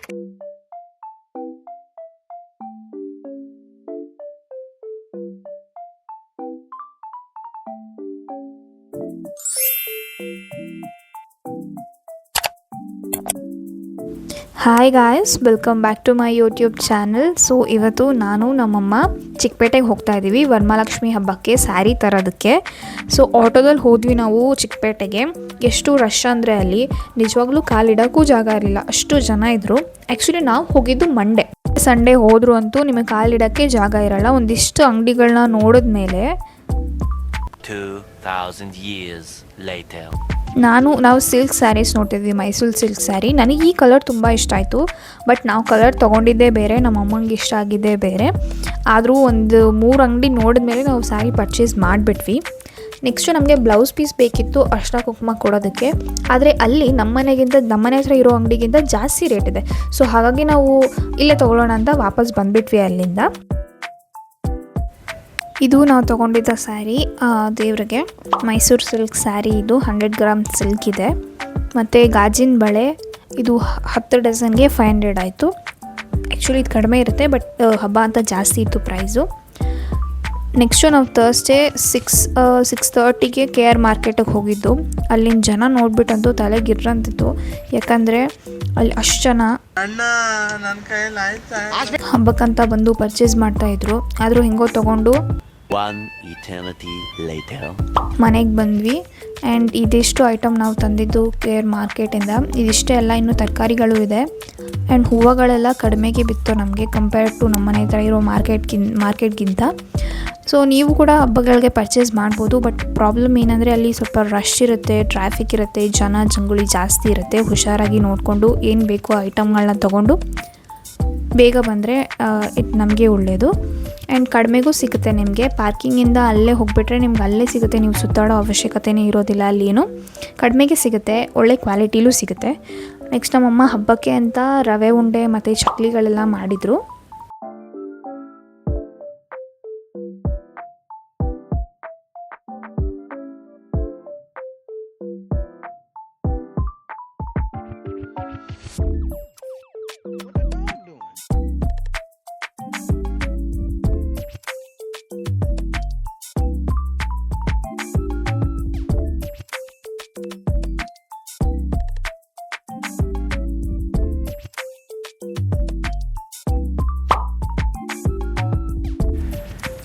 Hi guys, welcome back to my YouTube channel. So ಇವತ್ತು ನಾನು ನಮ್ಮಮ್ಮ ಚಿಕ್ಕಪೇಟೆಗೆ ಹೋಗ್ತಾ ಇದ್ದೀವಿ ವರಮಹಾಲಕ್ಷ್ಮಿ ಹಬ್ಬಕ್ಕೆ ಸ್ಯಾರಿ ತರೋದಕ್ಕೆ. ಸೊ ಆಟೋದಲ್ಲಿ ಹೋದ್ವಿ ನಾವು ಚಿಕ್ಕಪೇಟೆಗೆ. ಎಷ್ಟು ರಶ್ ಅಂದರೆ ಅಲ್ಲಿ ನಿಜವಾಗ್ಲೂ ಕಾಲಿಡೋಕ್ಕೂ ಜಾಗ ಇರಲಿಲ್ಲ, ಅಷ್ಟು ಜನ ಇದ್ದರು. ಆ್ಯಕ್ಚುಲಿ ನಾವು ಹೋಗಿದ್ದು ಸಂಡೇ ಹೋದ್ರು ಅಂತೂ ನಿಮಗೆ ಕಾಲಿಡೋಕ್ಕೆ ಜಾಗ ಇರಲ್ಲ. ಒಂದಿಷ್ಟು ಅಂಗಡಿಗಳನ್ನ ನೋಡಿದ್ಮೇಲೆ 2000 years later ನಾವು ಸಿಲ್ಕ್ ಸ್ಯಾರೀಸ್ ನೋಡ್ತಿದ್ವಿ, ಮೈಸೂರು ಸಿಲ್ಕ್ ಸ್ಯಾರಿ. ನನಗೆ ಈ ಕಲರ್ ತುಂಬ ಇಷ್ಟ ಆಯಿತು. ಬಟ್ ನಾವು ಕಲರ್ ತೊಗೊಂಡಿದ್ದೇ ಬೇರೆ, ನಮ್ಮ ಅಮ್ಮಂಗೆ ಇಷ್ಟ ಆಗಿದ್ದೇ ಬೇರೆ. ಆದರೂ ಒಂದು 3 ಅಂಗಡಿ ನೋಡಿದ್ಮೇಲೆ ನಾವು ಸ್ಯಾರಿ ಪರ್ಚೇಸ್ ಮಾಡಿಬಿಟ್ವಿ. ನೆಕ್ಸ್ಟು ನಮಗೆ ಬ್ಲೌಸ್ ಪೀಸ್ ಬೇಕಿತ್ತು ಅರ್ಶಿನ ಕುಂಕುಮ ಕೊಡೋದಕ್ಕೆ. ಆದರೆ ಅಲ್ಲಿ ನಮ್ಮನೆ ಹತ್ರ ಇರೋ ಅಂಗಡಿಗಿಂತ ಜಾಸ್ತಿ ರೇಟ್ ಇದೆ. ಸೊ ಹಾಗಾಗಿ ನಾವು ಇಲ್ಲೇ ತೊಗೊಳ್ಳೋಣ ಅಂತ ವಾಪಸ್ ಬಂದುಬಿಟ್ವಿ ಅಲ್ಲಿಂದ. ಇದು ನಾವು ತೊಗೊಂಡಿದ್ದ ಸ್ಯಾರಿ ದೇವ್ರಿಗೆ ಮೈಸೂರು ಸಿಲ್ಕ್ ಸ್ಯಾರಿ. ಇದು 100 ಗ್ರಾಮ್ ಸಿಲ್ಕ್ ಇದೆ. ಮತ್ತು ಗಾಜಿನ ಬಳೆ ಇದು 10 ಡಜನ್ಗೆ 500 ಆಯಿತು. ಆ್ಯಕ್ಚುಲಿ ಇದು ಕಡಿಮೆ ಇರುತ್ತೆ, ಬಟ್ ಹಬ್ಬ ಅಂತ ಜಾಸ್ತಿ ಇತ್ತು ಪ್ರೈಸು. ನೆಕ್ಸ್ಟು ನಾವು ಥರ್ಸ್ಡೇ 6:30ಗೆ KR ಮಾರ್ಕೆಟಿಗೆ ಹೋಗಿದ್ದು. ಅಲ್ಲಿನ ಜನ ನೋಡ್ಬಿಟ್ಟಂತೂ ತಲೆಗಿರ್ರಂತಿತ್ತು. ಯಾಕಂದರೆ ಅಲ್ಲಿ ಅಷ್ಟು ಜನ ಹಬ್ಬಕ್ಕಂತ ಬಂದು ಪರ್ಚೇಸ್ ಮಾಡ್ತಾಯಿದ್ರು. ಆದರೂ ಹೆಂಗೋ ತೊಗೊಂಡು one eternity later ಮನೆಗೆ ಬಂದ್ವಿ. ಆ್ಯಂಡ್ ಇದಿಷ್ಟು ಐಟಮ್ ನಾವು ತಂದಿದ್ದು KR ಮಾರ್ಕೆಟಿಂದ. ಇದಿಷ್ಟೇ ಅಲ್ಲ, ಇನ್ನೂ ತರಕಾರಿಗಳು ಇದೆ. ಆ್ಯಂಡ್ ಹೂವುಗಳೆಲ್ಲ ಕಡಿಮೆಗೆ ಬಿತ್ತು ನಮಗೆ ಕಂಪೇರ್ ಟು ನಮ್ಮ ಮನೆ ಹತ್ರ ಇರೋ ಮಾರ್ಕೆಟ್ಗಿಂತ. ಸೊ ನೀವು ಕೂಡ ಹಬ್ಬಗಳಿಗೆ ಪರ್ಚೇಸ್ ಮಾಡ್ಬೋದು. ಬಟ್ ಪ್ರಾಬ್ಲಮ್ ಏನಂದರೆ ಅಲ್ಲಿ ಸ್ವಲ್ಪ ರಶ್ ಇರುತ್ತೆ, ಟ್ರಾಫಿಕ್ ಇರುತ್ತೆ, ಜಂಗುಳಿ ಜಾಸ್ತಿ ಇರುತ್ತೆ. ಹುಷಾರಾಗಿ ನೋಡಿಕೊಂಡು ಏನು ಬೇಕೋ ಐಟಮ್ಗಳನ್ನ ತೊಗೊಂಡು ಬೇಗ ಬಂದರೆ ಇದು ನಮಗೆ ಒಳ್ಳೆಯದು. ಆ್ಯಂಡ್ ಕಡಿಮೆಗೂ ಸಿಗುತ್ತೆ ನಿಮಗೆ. ಪಾರ್ಕಿಂಗಿಂದ ಅಲ್ಲೇ ಹೋಗಿಬಿಟ್ರೆ ನಿಮ್ಗೆ ಅಲ್ಲೇ ಸಿಗುತ್ತೆ, ನೀವು ಸುತ್ತಾಡೋ ಅವಶ್ಯಕತೆನೇ ಇರೋದಿಲ್ಲ. ಅಲ್ಲಿ ಏನು ಕಡಿಮೆಗೆ ಸಿಗುತ್ತೆ, ಒಳ್ಳೆ ಕ್ವಾಲಿಟಿಲೂ ಸಿಗುತ್ತೆ. ನೆಕ್ಸ್ಟ್ ನಮ್ಮಮ್ಮ ಹಬ್ಬಕ್ಕೆ ಅಂತ ರವೆ ಉಂಡೆ ಮತ್ತು ಚಕ್ಲಿಗಳೆಲ್ಲ ಮಾಡಿದರು.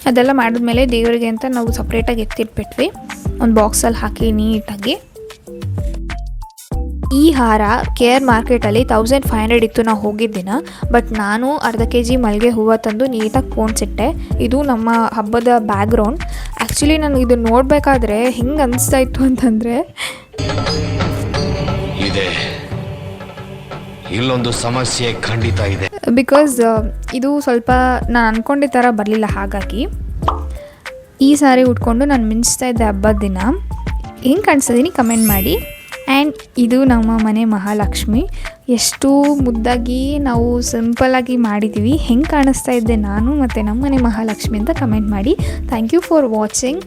ಅದೆಲ್ಲ ಮಾಡಿದ್ಮೇಲೆ ದೇವರಿಗೆ ಅಂತ ನಾವು ಸಪ್ರೇಟಾಗಿ ಎತ್ತಿಟ್ಬಿಟ್ವಿ, ಒಂದು ಬಾಕ್ಸಲ್ಲಿ ಹಾಕಿ ನೀಟಾಗಿ. ಈ ಹಾರ KR ಮಾರ್ಕೆಟಲ್ಲಿ 1500 ಇತ್ತು ನಾವು ಹೋಗಿದ್ದ ದಿನ. ಬಟ್ ನಾನು ಅರ್ಧ kg ಮಲ್ಲಿಗೆ ಹೂವು ತಂದು ನೀಟಾಗಿ ಪೋಣಿಸಿಟ್ಟೆ. ಇದು ನಮ್ಮ ಹಬ್ಬದ ಬ್ಯಾಕ್ಗ್ರೌಂಡ್. ಆ್ಯಕ್ಚುಲಿ ನಾನು ಇದನ್ನು ನೋಡಬೇಕಾದ್ರೆ ಹೆಂಗೆ ಅನಿಸ್ತಾ ಇತ್ತು ಅಂತಂದರೆ, ಇಲ್ಲೊಂದು ಸಮಸ್ಯೆ ಖಂಡಿತ ಇದೆ. ಬಿಕಾಸ್ ಇದು ಸ್ವಲ್ಪ ನಾನು ಅಂದ್ಕೊಂಡಿದ್ದ ಥರ ಬರಲಿಲ್ಲ. ಹಾಗಾಗಿ ಈ ಸಾರಿ ಉಟ್ಕೊಂಡು ನಾನು ಮಿಂಚ್ತಾ ಇದ್ದೆ ಹಬ್ಬದ ದಿನ. ಹೆಂಗೆ ಕಾಣಿಸ್ತಿದ್ದೀನಿ ಕಮೆಂಟ್ ಮಾಡಿ. ಆ್ಯಂಡ್ ಇದು ನಮ್ಮ ಮನೆ ಮಹಾಲಕ್ಷ್ಮಿ. ಎಷ್ಟು ಮುದ್ದಾಗಿ ನಾವು ಸಿಂಪಲ್ಲಾಗಿ ಮಾಡಿದ್ದೀವಿ. ಹೆಂಗೆ ಕಾಣಿಸ್ತಾ ಇದ್ದೆ ನಾನು ಮತ್ತು ನಮ್ಮ ಮನೆ ಮಹಾಲಕ್ಷ್ಮಿ ಅಂತ ಕಮೆಂಟ್ ಮಾಡಿ. Thank you for watching.